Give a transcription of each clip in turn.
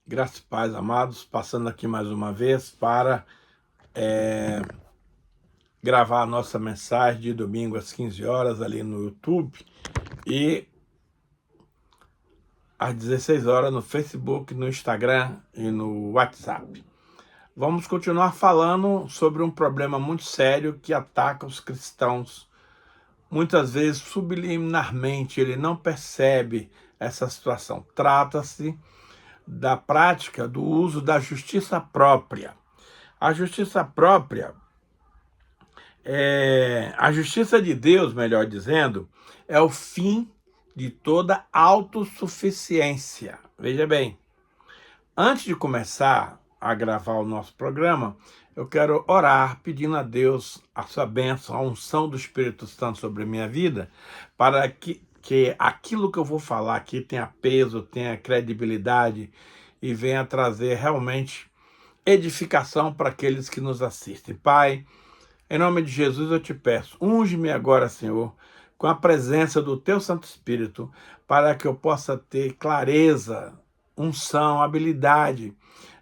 Graças e paz, amados, passando aqui mais uma vez para gravar a nossa mensagem de domingo às 15 horas ali no YouTube e às 16 horas no Facebook, no Instagram e no WhatsApp. Vamos continuar falando sobre um problema muito sério que ataca os cristãos. Muitas vezes, subliminarmente, ele não percebe essa situação. Trata-se da prática do uso da justiça própria. A justiça própria a justiça de Deus, melhor dizendo, é o fim de toda autossuficiência. Veja bem, antes de começar a gravar o nosso programa, eu quero orar pedindo a Deus a sua bênção, a unção do Espírito Santo sobre a minha vida, para que aquilo que eu vou falar aqui tenha peso, tenha credibilidade e venha trazer realmente edificação para aqueles que nos assistem. Pai, em nome de Jesus eu te peço, unge-me agora, Senhor, com a presença do Teu Santo Espírito, para que eu possa ter clareza, unção, habilidade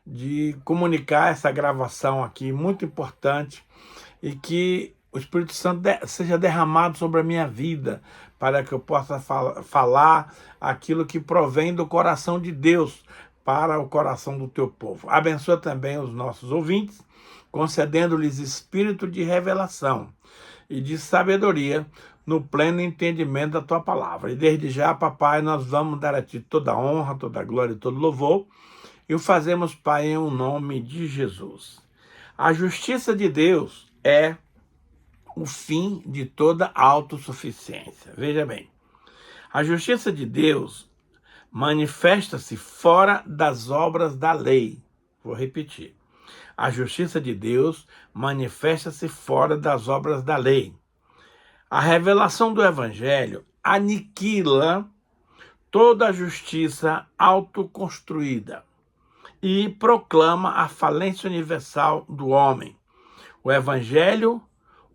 de comunicar essa gravação aqui, muito importante, e que o Espírito Santo seja derramado sobre a minha vida, para que eu possa falar aquilo que provém do coração de Deus para o coração do Teu povo. Abençoa também os nossos ouvintes, concedendo-lhes espírito de revelação e de sabedoria no pleno entendimento da Tua palavra. E desde já, papai, nós vamos dar a Ti toda a honra, toda a glória e todo louvor, e o fazemos, Pai, em nome de Jesus. A justiça de Deus é o fim de toda autossuficiência. Veja bem, a justiça de Deus manifesta-se fora das obras da lei. Vou repetir. A justiça de Deus manifesta-se fora das obras da lei. A revelação do Evangelho aniquila toda a justiça autoconstruída e proclama a falência universal do homem. O Evangelho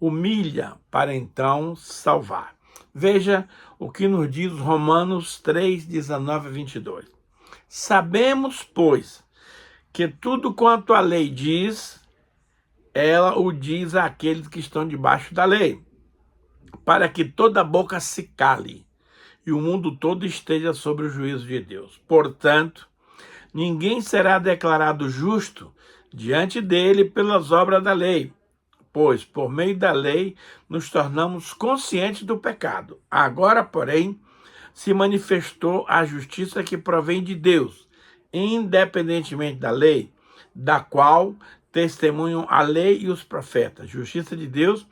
humilha para então salvar. Veja o que nos diz Romanos 3, 19 a 22. Sabemos, pois, que tudo quanto a lei diz, ela o diz àqueles que estão debaixo da lei, para que toda boca se cale e o mundo todo esteja sob o juízo de Deus. Portanto, ninguém será declarado justo diante dele pelas obras da lei, pois, por meio da lei, nos tornamos conscientes do pecado. Agora, porém, se manifestou a justiça que provém de Deus, independentemente da lei, da qual testemunham a lei e os profetas. Justiça de Deus,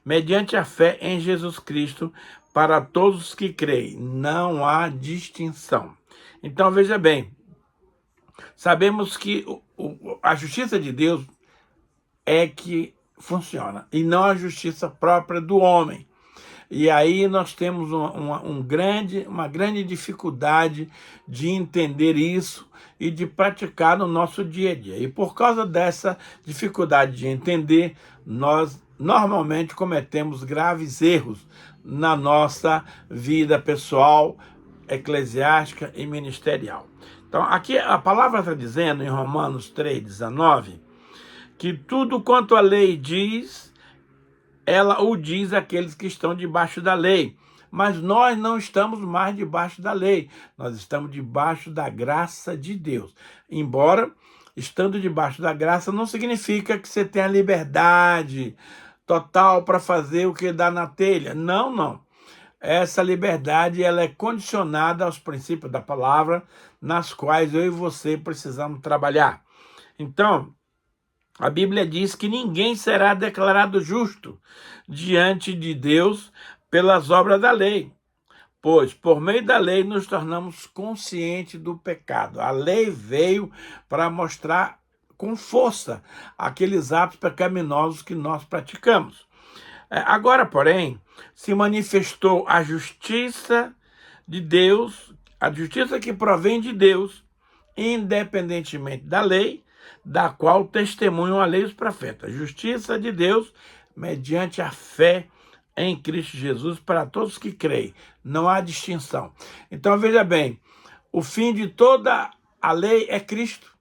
mediante a fé em Jesus Cristo, para todos os que creem. Não há distinção. Então, veja bem, sabemos que a justiça de Deus é que funciona, e não a justiça própria do homem. E aí nós temos uma grande dificuldade de entender isso e de praticar no nosso dia a dia. E por causa dessa dificuldade de entender, nós normalmente cometemos graves erros na nossa vida pessoal, eclesiástica e ministerial. Então, aqui a palavra está dizendo em Romanos 3,19, que tudo quanto a lei diz, ela o diz àqueles que estão debaixo da lei. Mas nós não estamos mais debaixo da lei. Nós estamos debaixo da graça de Deus. Embora, estando debaixo da graça, não significa que você tenha liberdade total para fazer o que dá na telha. Não, não. Essa liberdade ela é condicionada aos princípios da palavra, nas quais eu e você precisamos trabalhar. Então, a Bíblia diz que ninguém será declarado justo diante de Deus pelas obras da lei, pois por meio da lei nos tornamos conscientes do pecado. A lei veio para mostrar com força aqueles atos pecaminosos que nós praticamos. Agora, porém, se manifestou a justiça de Deus, a justiça que provém de Deus, independentemente da lei, da qual testemunham a lei e os profetas. Justiça de Deus mediante a fé em Cristo Jesus para todos que creem. Não há distinção. Então, veja bem, o fim de toda A lei é Cristo.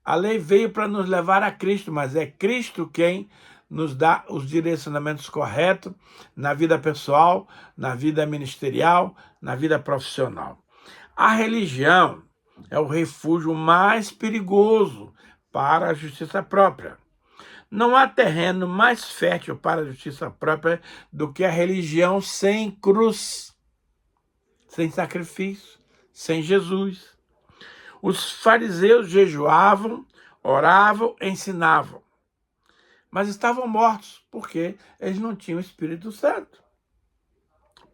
A lei veio para nos levar a Cristo, mas é Cristo quem nos dá os direcionamentos corretos na vida pessoal, na vida ministerial, na vida profissional. A religião é o refúgio mais perigoso para a justiça própria. Não há terreno mais fértil para a justiça própria do que a religião sem cruz, sem sacrifício, sem Jesus. Os fariseus jejuavam, oravam, ensinavam, mas estavam mortos, porque eles não tinham o Espírito Santo.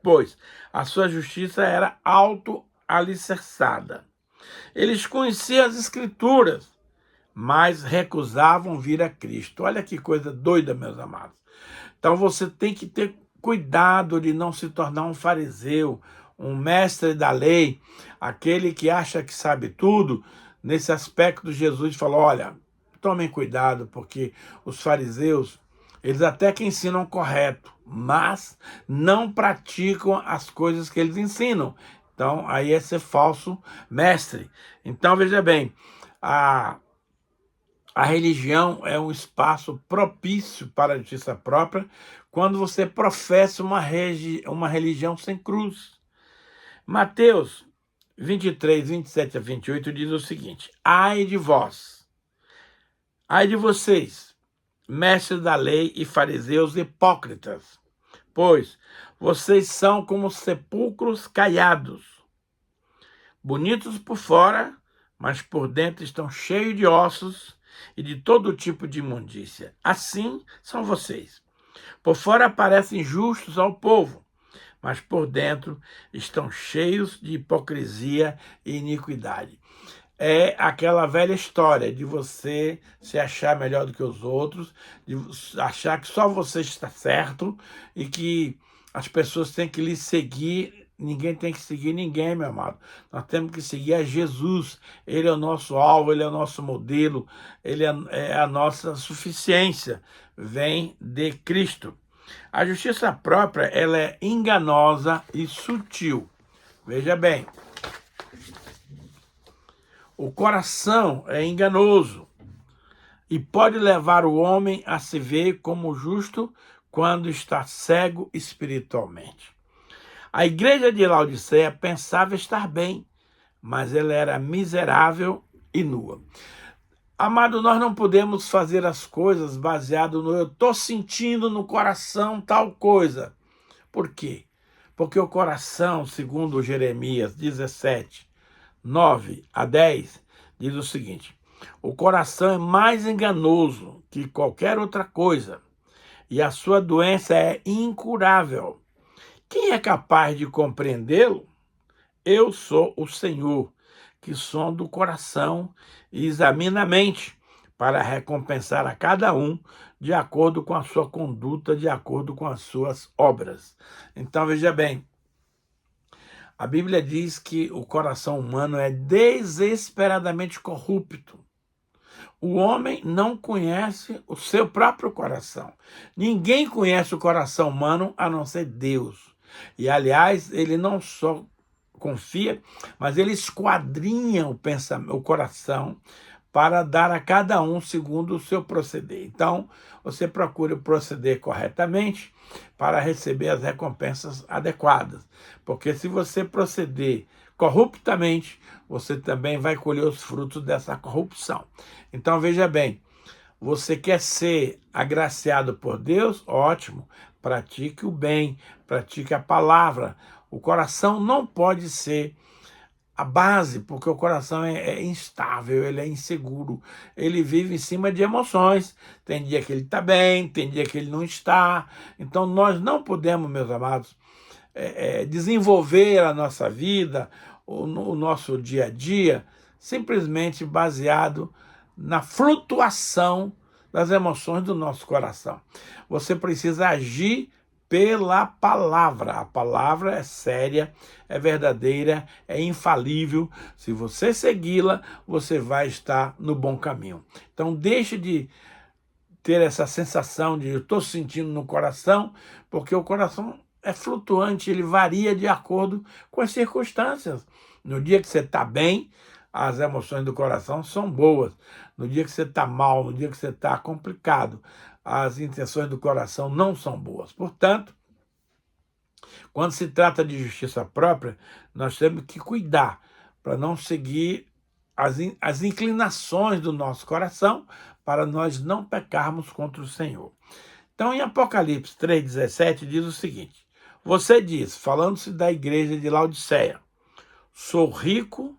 Pois a sua justiça era auto-alicerçada. Eles conheciam as Escrituras, mas recusavam vir a Cristo. Olha que coisa doida, meus amados. Então você tem que ter cuidado de não se tornar um fariseu, um mestre da lei, aquele que acha que sabe tudo. Nesse aspecto, Jesus falou, olha, tomem cuidado, porque os fariseus, eles até que ensinam correto, mas não praticam as coisas que eles ensinam. Então, aí é ser falso mestre. Então, veja bem, a religião é um espaço propício para a justiça própria quando você professa uma religião sem cruz. Mateus 23, 27 a 28 diz o seguinte, ai de vós, ai de vocês, mestres da lei e fariseus hipócritas, pois vocês são como sepulcros caiados, bonitos por fora, mas por dentro estão cheios de ossos e de todo tipo de imundícia. Assim são vocês. Por fora parecem justos ao povo, mas por dentro estão cheios de hipocrisia e iniquidade. É aquela velha história de você se achar melhor do que os outros, de achar que só você está certo e que as pessoas têm que lhe seguir. Ninguém tem que seguir ninguém, meu amado. Nós temos que seguir a Jesus. Ele é o nosso alvo, ele é o nosso modelo, ele é a nossa suficiência. Vem de Cristo. A justiça própria, ela é enganosa e sutil. Veja bem, o coração é enganoso e pode levar o homem a se ver como justo quando está cego espiritualmente. A igreja de Laodiceia pensava estar bem, mas ela era miserável e nua. Amado, nós não podemos fazer as coisas baseado no eu estou sentindo no coração tal coisa. Por quê? Porque o coração, segundo Jeremias 17, 9 a 10, diz o seguinte, o coração é mais enganoso que qualquer outra coisa e a sua doença é incurável. Quem é capaz de compreendê-lo? Eu sou o Senhor, que sonda o coração e examina a mente, para recompensar a cada um de acordo com a sua conduta, de acordo com as suas obras. Então, veja bem, a Bíblia diz que o coração humano é desesperadamente corrupto. O homem não conhece o seu próprio coração. Ninguém conhece o coração humano a não ser Deus. E, aliás, ele não só confia, mas ele esquadrinha o coração para dar a cada um segundo o seu proceder. Então, você procura proceder corretamente para receber as recompensas adequadas. Porque se você proceder corruptamente, você também vai colher os frutos dessa corrupção. Então, veja bem, você quer ser agraciado por Deus? Ótimo, pratique o bem, pratique a palavra. O coração não pode ser a base, porque o coração é instável, ele é inseguro, ele vive em cima de emoções. Tem dia que ele está bem, tem dia que ele não está. Então nós não podemos, meus amados, desenvolver a nossa vida, o nosso dia a dia, simplesmente baseado na flutuação das emoções do nosso coração. Você precisa agir pela palavra. A palavra é séria, é verdadeira, é infalível. Se você segui-la, você vai estar no bom caminho. Então, deixe de ter essa sensação de eu estou sentindo no coração, porque o coração é flutuante, ele varia de acordo com as circunstâncias. No dia que você está bem, as emoções do coração são boas. No dia que você está mal, no dia que você está complicado, as intenções do coração não são boas. Portanto, quando se trata de justiça própria, nós temos que cuidar para não seguir as inclinações do nosso coração, para nós não pecarmos contra o Senhor. Então, em Apocalipse 3,17, diz o seguinte: você diz, falando-se da igreja de Laodiceia, sou rico,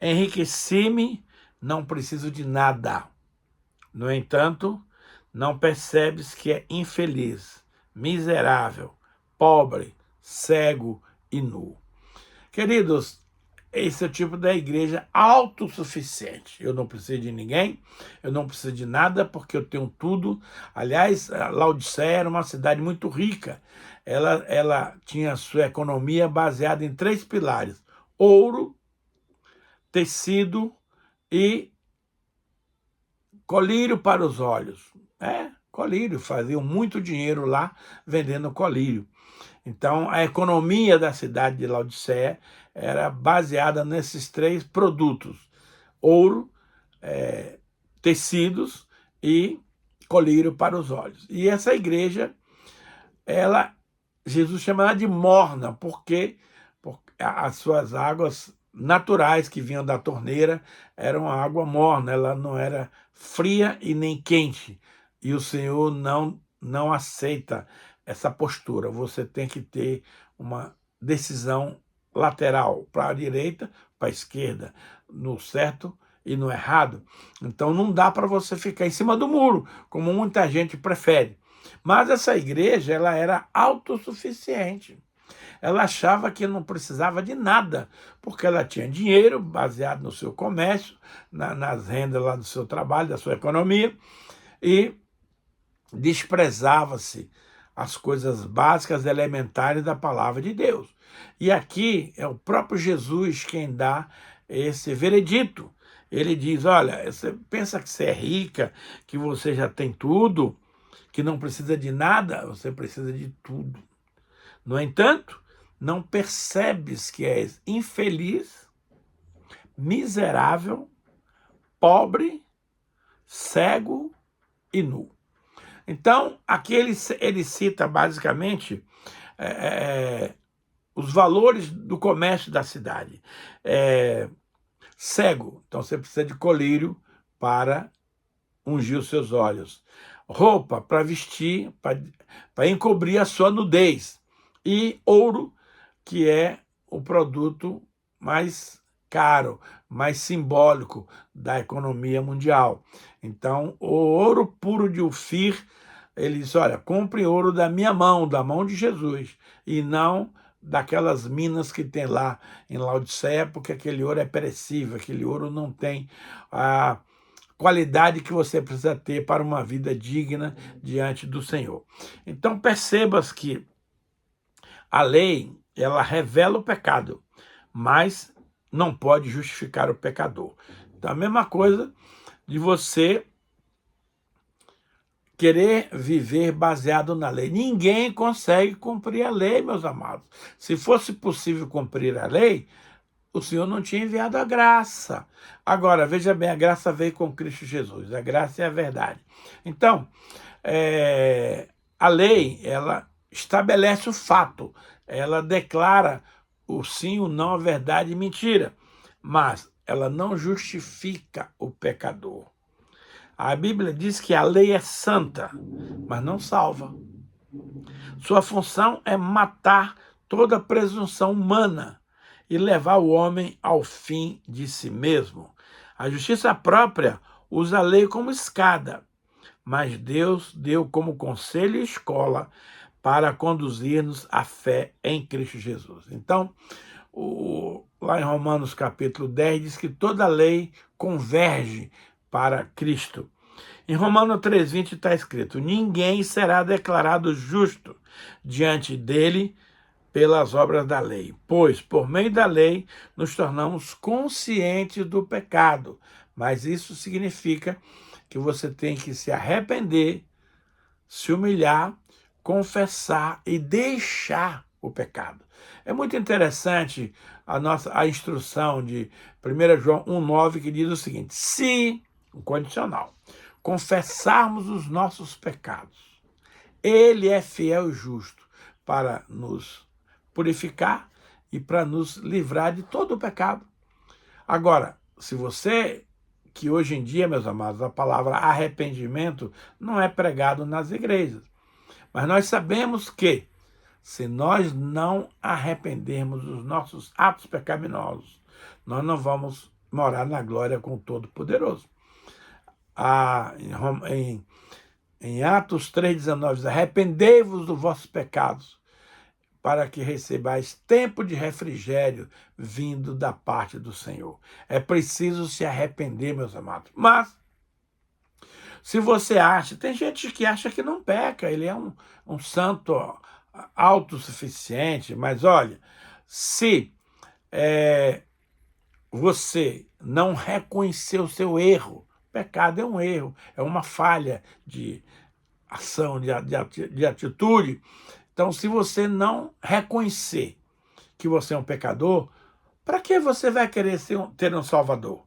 enriqueci-me, não preciso de nada. No entanto, não percebes que é infeliz, miserável, pobre, cego e nu. Queridos, esse é o tipo da igreja autossuficiente. Eu não preciso de ninguém, eu não preciso de nada, porque eu tenho tudo. Aliás, Laodiceia era uma cidade muito rica. Ela tinha sua economia baseada em 3 pilares: ouro, tecido e colírio para os olhos. Colírio, faziam muito dinheiro lá vendendo colírio. Então, a economia da cidade de Laodiceia era baseada nesses 3 produtos: ouro, tecidos e colírio para os olhos. E essa igreja, Jesus chama ela de morna, porque as suas águas naturais que vinham da torneira eram água morna, ela não era fria e nem quente. E o Senhor não aceita essa postura. Você tem que ter uma decisão lateral, para a direita, para a esquerda, no certo e no errado. Então não dá para você ficar em cima do muro, como muita gente prefere. Mas essa igreja, ela era autossuficiente. Ela achava que não precisava de nada, porque ela tinha dinheiro baseado no seu comércio, nas rendas lá do seu trabalho, da sua economia, e desprezava-se as coisas básicas, elementares da palavra de Deus. E aqui é o próprio Jesus quem dá esse veredito. Ele diz: olha, você pensa que você é rica, que você já tem tudo, que não precisa de nada? Você precisa de tudo. No entanto, não percebes que és infeliz, miserável, pobre, cego e nu. Então, aqui ele cita basicamente os valores do comércio da cidade. Cego, então você precisa de colírio para ungir os seus olhos. Roupa para vestir, para encobrir a sua nudez. E ouro, que é o produto mais caro, mais simbólico da economia mundial. Então, o ouro puro de Ofir, ele diz: olha, compre ouro da minha mão, da mão de Jesus, e não daquelas minas que tem lá em Laodiceia, porque aquele ouro é perecível, aquele ouro não tem a qualidade que você precisa ter para uma vida digna diante do Senhor. Então, percebas que a lei, ela revela o pecado, mas não pode justificar o pecador. Então, a mesma coisa de você querer viver baseado na lei. Ninguém consegue cumprir a lei, meus amados. Se fosse possível cumprir a lei, o Senhor não tinha enviado a graça. Agora, veja bem, a graça veio com Cristo Jesus. A graça é a verdade. Então, a lei, ela estabelece o fato. Ela declara o sim, o não, a verdade e mentira. Mas ela não justifica o pecador. A Bíblia diz que a lei é santa, mas não salva. Sua função é matar toda presunção humana e levar o homem ao fim de si mesmo. A justiça própria usa a lei como escada, mas Deus deu como conselho e escola para conduzir-nos à fé em Cristo Jesus. Então, lá em Romanos capítulo 10, diz que toda lei converge para Cristo. Em Romanos 3,20 está escrito: ninguém será declarado justo diante dele pelas obras da lei, pois por meio da lei nos tornamos conscientes do pecado. Mas isso significa que você tem que se arrepender, se humilhar, confessar e deixar o pecado. É muito interessante a instrução de 1 João 1,9, que diz o seguinte: se, o condicional, confessarmos os nossos pecados, ele é fiel e justo para nos purificar e para nos livrar de todo o pecado. Agora, se você, que hoje em dia, meus amados, a palavra arrependimento não é pregado nas igrejas, mas nós sabemos que se nós não arrependermos dos nossos atos pecaminosos, nós não vamos morar na glória com o Todo-Poderoso. Em Atos 3,19, diz: arrependei-vos dos vossos pecados, para que recebais tempo de refrigério vindo da parte do Senhor. É preciso se arrepender, meus amados. Mas, se você acha, tem gente que acha que não peca, ele é um santo autossuficiente, mas olha, se você não reconhecer o seu erro, pecado é um erro, é uma falha de ação, de atitude. Então, se você não reconhecer que você é um pecador, para que você vai querer ter um Salvador?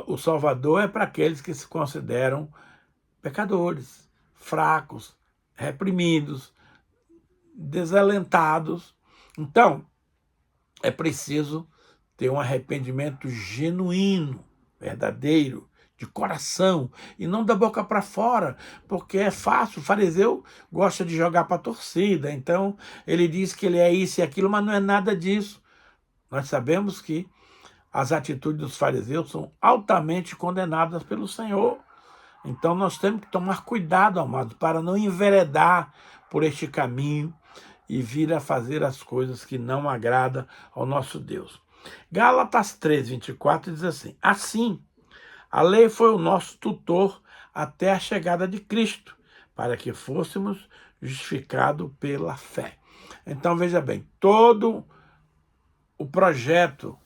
O Salvador é para aqueles que se consideram pecadores, fracos, reprimidos, desalentados. Então, é preciso ter um arrependimento genuíno, verdadeiro, de coração, e não da boca para fora, porque é fácil. O fariseu gosta de jogar para a torcida, então ele diz que ele é isso e aquilo, mas não é nada disso. Nós sabemos que as atitudes dos fariseus são altamente condenadas pelo Senhor. Então nós temos que tomar cuidado, amados, para não enveredar por este caminho e vir a fazer as coisas que não agradam ao nosso Deus. Gálatas 3:24 diz assim: assim, a lei foi o nosso tutor até a chegada de Cristo, para que fôssemos justificados pela fé. Então, veja bem, todo o projeto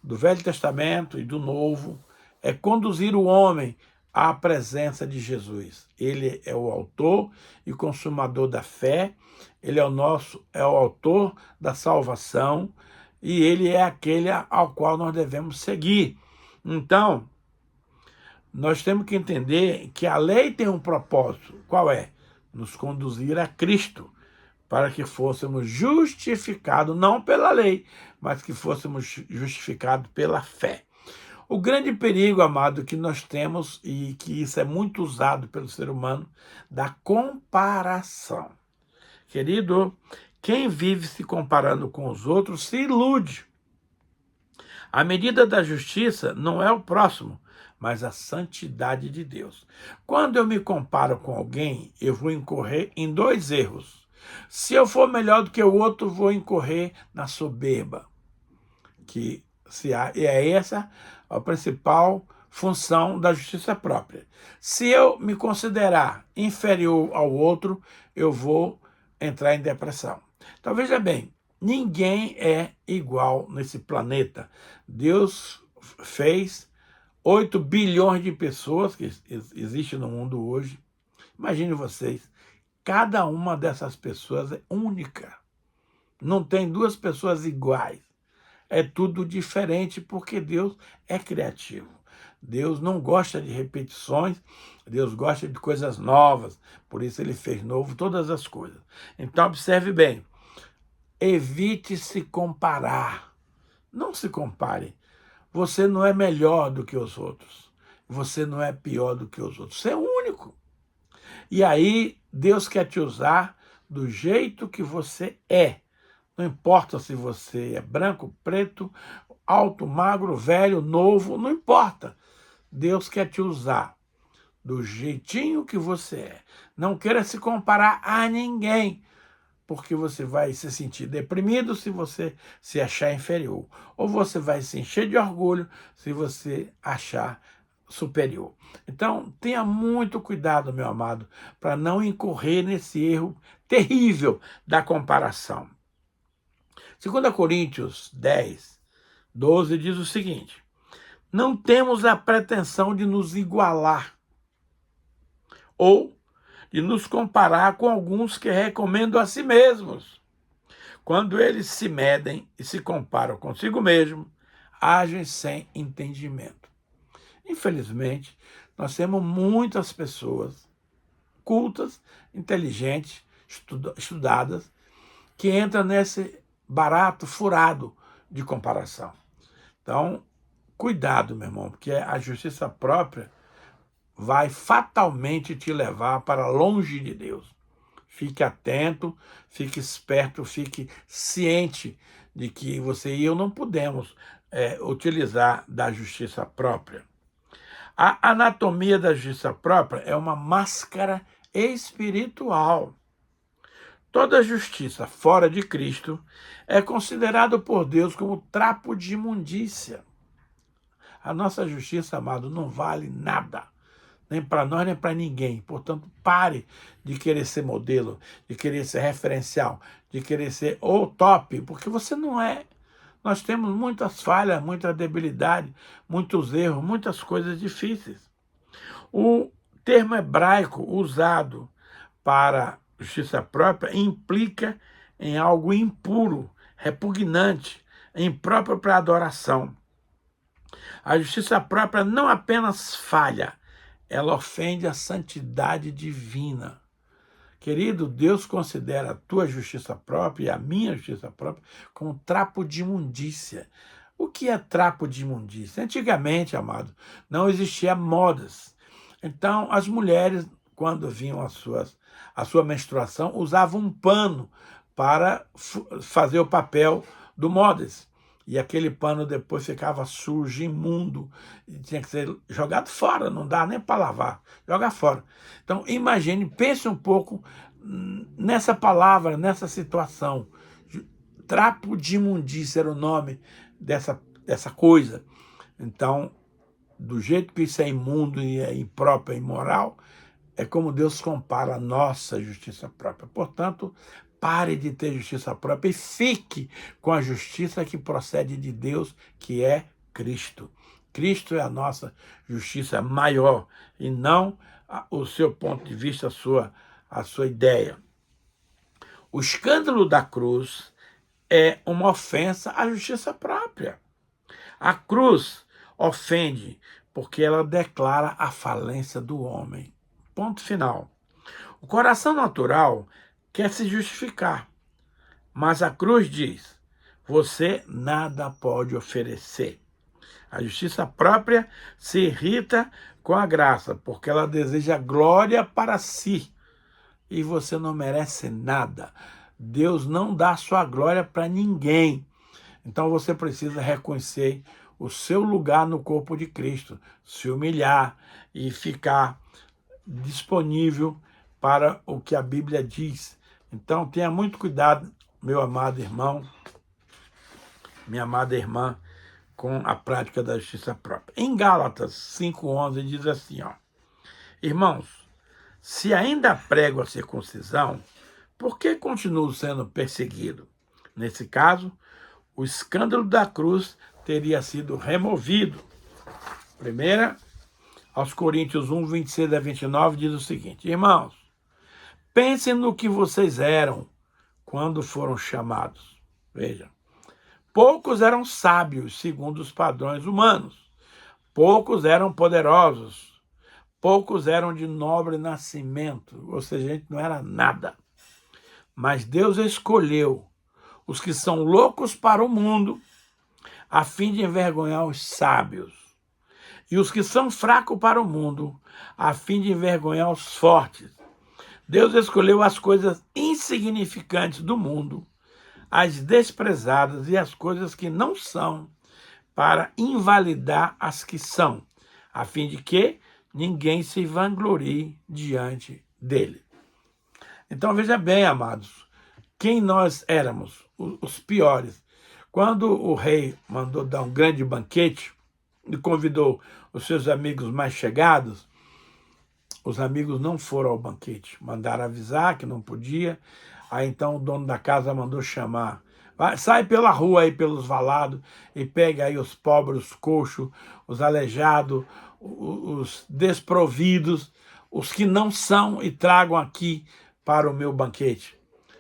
do Velho Testamento e do Novo é conduzir o homem à presença de Jesus. Ele é o autor e consumador da fé, ele é o autor da salvação e ele é aquele ao qual nós devemos seguir. Então, nós temos que entender que a lei tem um propósito. Qual é? Nos conduzir a Cristo, para que fôssemos justificados, não pela lei, mas que fôssemos justificados pela fé. O grande perigo, amado, que nós temos, e que isso é muito usado pelo ser humano, da comparação. Querido, quem vive se comparando com os outros se ilude. A medida da justiça não é o próximo, mas a santidade de Deus. Quando eu me comparo com alguém, eu vou incorrer em dois erros. Se eu for melhor do que o outro, vou incorrer na soberba, e é essa a principal função da justiça própria. Se eu me considerar inferior ao outro, eu vou entrar em depressão. Então, veja bem, ninguém é igual nesse planeta. Deus fez 8 bilhões de pessoas que existem no mundo hoje. Imagine vocês, cada uma dessas pessoas é única. Não tem duas pessoas iguais. É tudo diferente porque Deus é criativo. Deus não gosta de repetições, Deus gosta de coisas novas. Por isso ele fez novo todas as coisas. Então observe bem, evite se comparar. Não se compare. Você não é melhor do que os outros. Você não é pior do que os outros. Você é único. E aí Deus quer te usar do jeito que você é. Não importa se você é branco, preto, alto, magro, velho, novo, não importa. Deus quer te usar do jeitinho que você é. Não queira se comparar a ninguém, porque você vai se sentir deprimido se você se achar inferior. Ou você vai se encher de orgulho se você achar superior. Então, tenha muito cuidado, meu amado, para não incorrer nesse erro terrível da comparação. 2 Coríntios 10:12 diz o seguinte: não temos a pretensão de nos igualar ou de nos comparar com alguns que recomendam a si mesmos. Quando eles se medem e se comparam consigo mesmo, agem sem entendimento. Infelizmente, nós temos muitas pessoas cultas, inteligentes, estudadas, que entram nesse barato furado de comparação. Então, cuidado, meu irmão, porque a justiça própria vai fatalmente te levar para longe de Deus. Fique atento, fique esperto, fique ciente de que você e eu não podemos utilizar da justiça própria. A anatomia da justiça própria é uma máscara espiritual. Toda justiça fora de Cristo é considerada por Deus como trapo de imundícia. A nossa justiça, amado, não vale nada, nem para nós, nem para ninguém. Portanto, pare de querer ser modelo, de querer ser referencial, de querer ser o top, porque você não é. Nós temos muitas falhas, muita debilidade, muitos erros, muitas coisas difíceis. O termo hebraico usado para justiça própria implica em algo impuro, repugnante, impróprio para a adoração. A justiça própria não apenas falha, ela ofende a santidade divina. Querido, Deus considera a tua justiça própria e a minha justiça própria como trapo de imundícia. O que é trapo de imundícia? Antigamente, amado, não existia modas. Então, as mulheres, quando vinham a sua menstruação, usavam um pano para fazer o papel do modas. E aquele pano depois ficava sujo, imundo, e tinha que ser jogado fora, não dá nem para lavar, joga fora. Então, imagine, pense um pouco nessa palavra, nessa situação. Trapo de imundícia era o nome dessa coisa. Então, do jeito que isso é imundo e é impróprio, é imoral, é como Deus compara a nossa justiça própria. Portanto, pare de ter justiça própria e fique com a justiça que procede de Deus, que é Cristo. Cristo é a nossa justiça maior e não o seu ponto de vista, a sua ideia. O escândalo da cruz é uma ofensa à justiça própria. A cruz ofende porque ela declara a falência do homem. Ponto final. O coração natural quer se justificar, mas a cruz diz: você nada pode oferecer. A justiça própria se irrita com a graça, porque ela deseja glória para si, e você não merece nada. Deus não dá sua glória para ninguém. Então você precisa reconhecer o seu lugar no corpo de Cristo, se humilhar e ficar disponível para o que a Bíblia diz. Então tenha muito cuidado, meu amado irmão, minha amada irmã, com a prática da justiça própria. Em Gálatas 5,11 diz assim, irmãos, se ainda prego a circuncisão, por que continuo sendo perseguido? Nesse caso, o escândalo da cruz teria sido removido. Primeira, aos Coríntios 1, 26 a 29, diz o seguinte: irmãos, pensem no que vocês eram quando foram chamados. Vejam, poucos eram sábios segundo os padrões humanos, poucos eram poderosos, poucos eram de nobre nascimento, ou seja, a gente não era nada. Mas Deus escolheu os que são loucos para o mundo, a fim de envergonhar os sábios, e os que são fracos para o mundo, a fim de envergonhar os fortes. Deus escolheu as coisas insignificantes do mundo, as desprezadas e as coisas que não são, para invalidar as que são, a fim de que ninguém se vanglorie diante dele. Então veja bem, amados, quem nós éramos, os piores. Quando o rei mandou dar um grande banquete e convidou os seus amigos mais chegados, os amigos não foram ao banquete, mandaram avisar que não podia. Aí então o dono da casa mandou chamar: sai pela rua aí, pelos valados, e pega aí os pobres, os coxos, os aleijados, os desprovidos, os que não são, e tragam aqui para o meu banquete.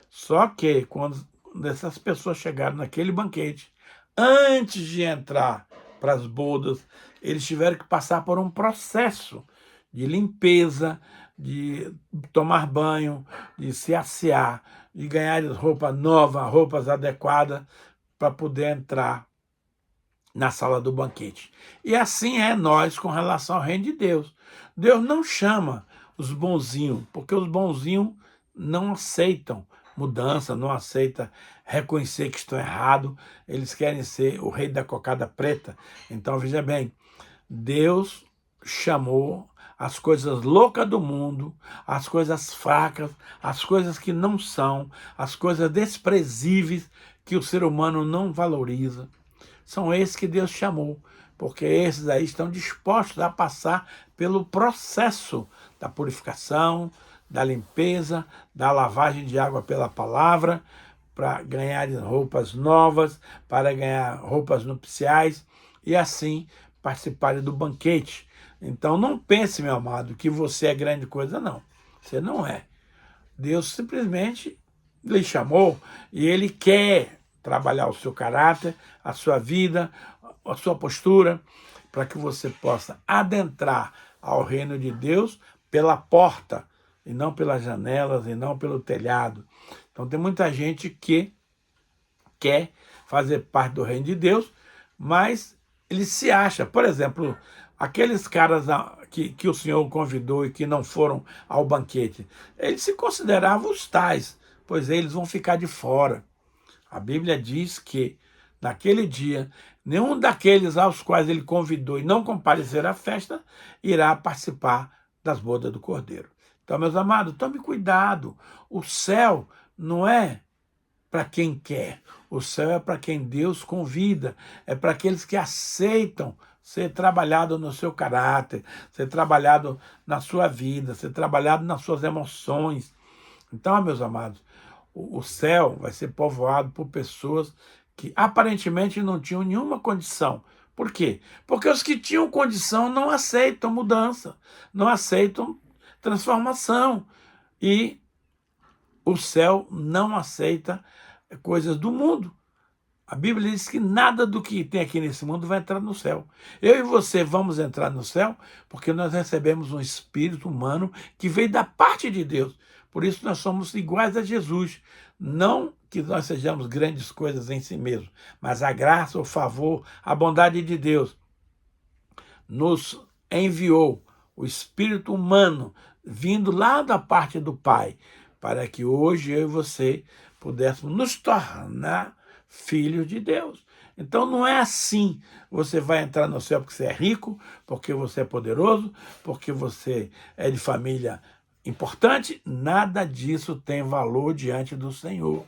Só que quando dessas pessoas chegaram naquele banquete, antes de entrar para as bodas, eles tiveram que passar por um processo de limpeza, de tomar banho, de se assear, de ganhar roupa nova, roupas adequadas para poder entrar na sala do banquete. E assim é nós com relação ao reino de Deus. Deus não chama os bonzinhos, porque os bonzinhos não aceitam mudança, não aceitam reconhecer que estão errados, eles querem ser o rei da cocada preta. Então, veja bem, Deus chamou as coisas loucas do mundo, as coisas fracas, as coisas que não são, as coisas desprezíveis que o ser humano não valoriza. São esses que Deus chamou, porque esses aí estão dispostos a passar pelo processo da purificação, da limpeza, da lavagem de água pela palavra, para ganhar roupas novas, para ganhar roupas nupciais e assim participarem do banquete. Então não pense, meu amado, que você é grande coisa, não. Você não é. Deus simplesmente lhe chamou e Ele quer trabalhar o seu caráter, a sua vida, a sua postura, para que você possa adentrar ao reino de Deus pela porta, e não pelas janelas, e não pelo telhado. Então tem muita gente que quer fazer parte do reino de Deus, mas ele se acha, por exemplo, aqueles caras que o Senhor convidou e que não foram ao banquete, eles se consideravam os tais, pois eles vão ficar de fora. A Bíblia diz que, naquele dia, nenhum daqueles aos quais ele convidou e não comparecer à festa irá participar das bodas do Cordeiro. Então, meus amados, tome cuidado. O céu não é para quem quer. O céu é para quem Deus convida. É para aqueles que aceitam ser trabalhado no seu caráter, ser trabalhado na sua vida, ser trabalhado nas suas emoções. Então, meus amados, o céu vai ser povoado por pessoas que aparentemente não tinham nenhuma condição. Por quê? Porque os que tinham condição não aceitam mudança, não aceitam transformação. E o céu não aceita coisas do mundo. A Bíblia diz que nada do que tem aqui nesse mundo vai entrar no céu. Eu e você vamos entrar no céu porque nós recebemos um espírito humano que veio da parte de Deus. Por isso nós somos iguais a Jesus. Não que nós sejamos grandes coisas em si mesmos, mas a graça, o favor, a bondade de Deus nos enviou o espírito humano vindo lá da parte do Pai, para que hoje eu e você pudéssemos nos tornar filhos de Deus. Então não é assim, você vai entrar no céu porque você é rico, porque você é poderoso, porque você é de família importante. Nada disso tem valor diante do Senhor.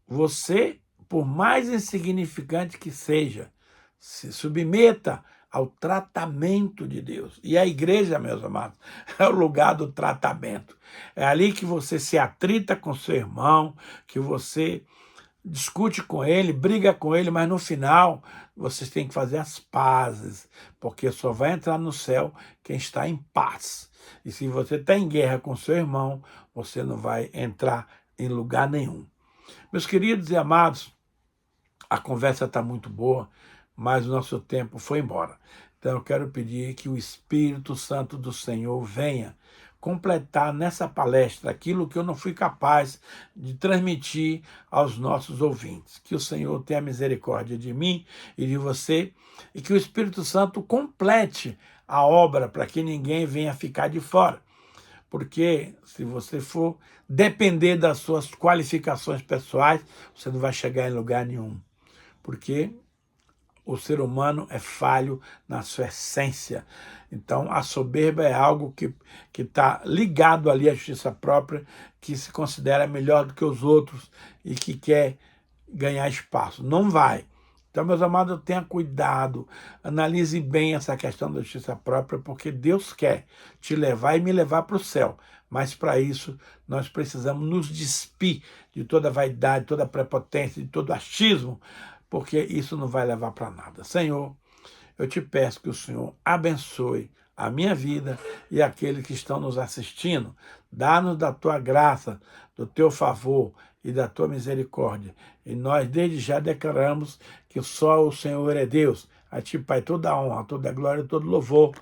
Você, por mais insignificante que seja, se submeta ao tratamento de Deus. E a igreja, meus amados, é o lugar do tratamento. É ali que você se atrita com seu irmão, que você discute com ele, briga com ele, mas no final vocês têm que fazer as pazes, porque só vai entrar no céu quem está em paz. E se você está em guerra com seu irmão, você não vai entrar em lugar nenhum. Meus queridos e amados, a conversa está muito boa, mas o nosso tempo foi embora. Então eu quero pedir que o Espírito Santo do Senhor venha completar nessa palestra aquilo que eu não fui capaz de transmitir aos nossos ouvintes. Que o Senhor tenha misericórdia de mim e de você, e que o Espírito Santo complete a obra para que ninguém venha ficar de fora. Porque se você for depender das suas qualificações pessoais, você não vai chegar em lugar nenhum. Porque o ser humano é falho na sua essência. Então, a soberba é algo que está ligado ali à justiça própria, que se considera melhor do que os outros e que quer ganhar espaço. Não vai. Então, meus amados, tenha cuidado, analise bem essa questão da justiça própria, porque Deus quer te levar e me levar para o céu. Mas, para isso, nós precisamos nos despir de toda vaidade, toda prepotência, de todo achismo, porque isso não vai levar para nada. Senhor, eu te peço que o Senhor abençoe a minha vida e aqueles que estão nos assistindo. Dá-nos da tua graça, do teu favor, e da tua misericórdia. E nós desde já declaramos que só o Senhor é Deus. A ti, Pai, toda a honra, toda a glória, todo louvor,